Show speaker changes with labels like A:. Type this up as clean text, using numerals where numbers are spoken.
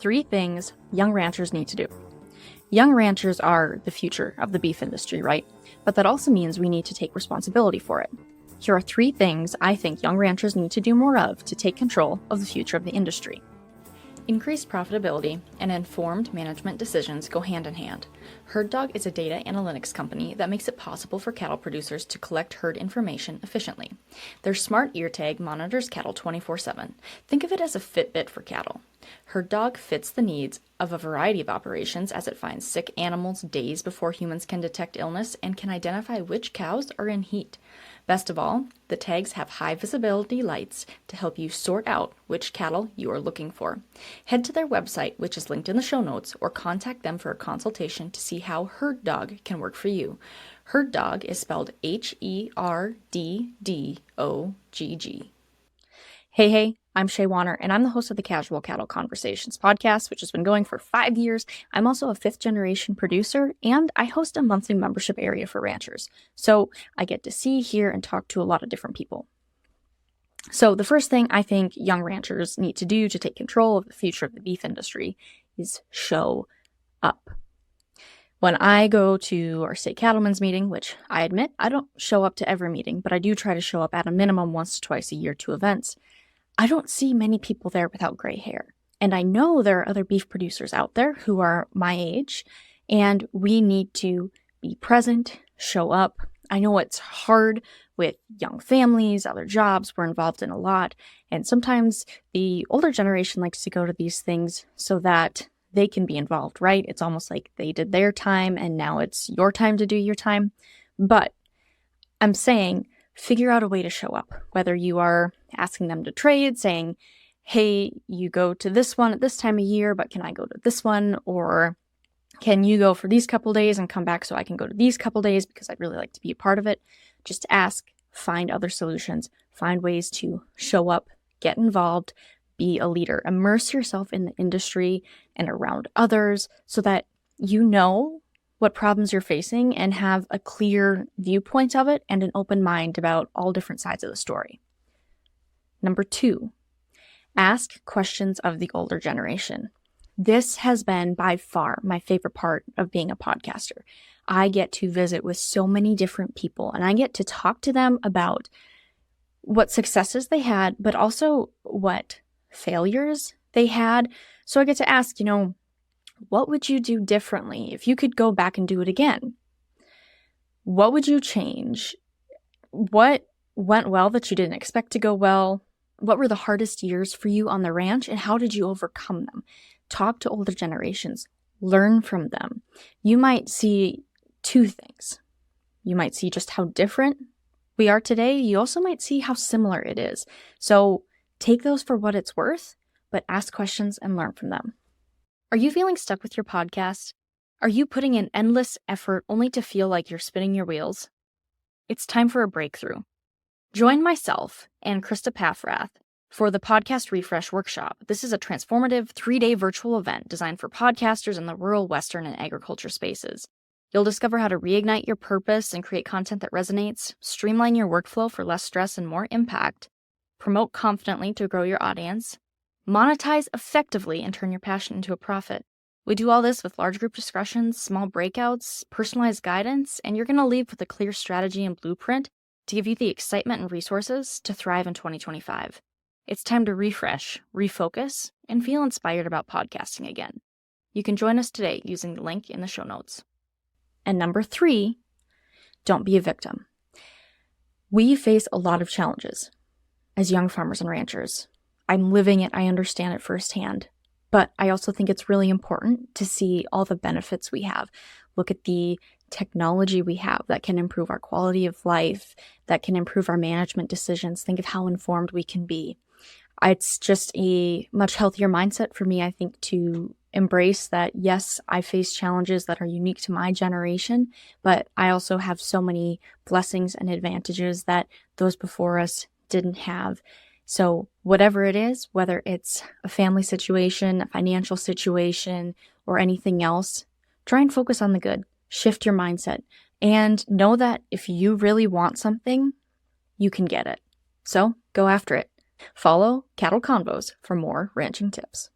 A: 3 things young ranchers need to do. Young ranchers are the future of the beef industry, right? But that also means we need to take responsibility for it. Here are 3 things I think young ranchers need to do more of to take control of the future of the industry. Increased profitability and informed management decisions go hand in hand. Herd Dog is a data analytics company that makes it possible for cattle producers to collect herd information efficiently. Their smart ear tag monitors cattle 24/7. Think of it as a Fitbit for cattle. Herd Dog fits the needs of a variety of operations as it finds sick animals days before humans can detect illness and can identify which cows are in heat. Best of all, the tags have high visibility lights to help you sort out which cattle you are looking for. Head to their website, which is linked in the show notes, or contact them for a consultation to see how Herd Dog can work for you. Herd Dog is spelled HERDDOGG. Hey, I'm Shaye Koester-Wanner, and I'm the host of the Casual Cattle Conversations podcast, which has been going for 5 years. I'm also a 5th-generation producer, and I host a monthly membership area for ranchers. So I get to see, hear, and talk to a lot of different people. So the first thing I think young ranchers need to do to take control of the future of the beef industry is show up. When I go to our state cattlemen's meeting, which I admit I don't show up to every meeting, but I do try to show up at a minimum once to twice a year to events, I don't see many people there without gray hair. And I know there are other beef producers out there who are my age, and we need to be present, show up. I know it's hard with young families, other jobs we're involved in a lot, and sometimes the older generation likes to go to these things so that they can be involved, right? It's almost like they did their time and now it's your time to do your time. But I'm saying figure out a way to show up, whether you are asking them to trade, saying, hey, you go to this one at this time of year, but can I go to this one? Or can you go for these couple days and come back so I can go to these couple days because I'd really like to be a part of it? Just ask, find other solutions, find ways to show up, get involved, be a leader, immerse yourself in the industry and around others so that you know what problems you're facing and have a clear viewpoint of it and an open mind about all different sides of the story. Number 2, ask questions of the older generation. This has been by far my favorite part of being a podcaster. I get to visit with so many different people and I get to talk to them about what successes they had, but also what failures they had. So I get to ask, what would you do differently if you could go back and do it again? What would you change? What went well that you didn't expect to go well? What were the hardest years for you on the ranch and how did you overcome them? Talk to older generations. Learn from them. You might see 2 things. You might see just how different we are today. You also might see how similar it is. So take those for what it's worth, but ask questions and learn from them. Are you feeling stuck with your podcast? Are you putting in endless effort only to feel like you're spinning your wheels? It's time for a breakthrough. Join myself and Krista Paffrath for the Podcast Refresh Workshop. This is a transformative 3-day virtual event designed for podcasters in the rural, western, and agriculture spaces. You'll discover how to reignite your purpose and create content that resonates, streamline your workflow for less stress and more impact, promote confidently to grow your audience, monetize effectively and turn your passion into a profit. We do all this with large group discussions, small breakouts, personalized guidance, and you're going to leave with a clear strategy and blueprint to give you the excitement and resources to thrive in 2025. It's time to refresh, refocus, and feel inspired about podcasting again. You can join us today using the link in the show notes. And number 3, don't be a victim. We face a lot of challenges as young farmers and ranchers. I'm living it, I understand it firsthand, but I also think it's really important to see all the benefits we have. Look at the technology we have that can improve our quality of life, that can improve our management decisions. Think of how informed we can be. It's just a much healthier mindset for me, I think, to embrace that, yes, I face challenges that are unique to my generation, but I also have so many blessings and advantages that those before us didn't have. So whatever it is, whether it's a family situation, a financial situation, or anything else, try and focus on the good. Shift your mindset and know that if you really want something, you can get it. So go after it. Follow Cattle Convos for more ranching tips.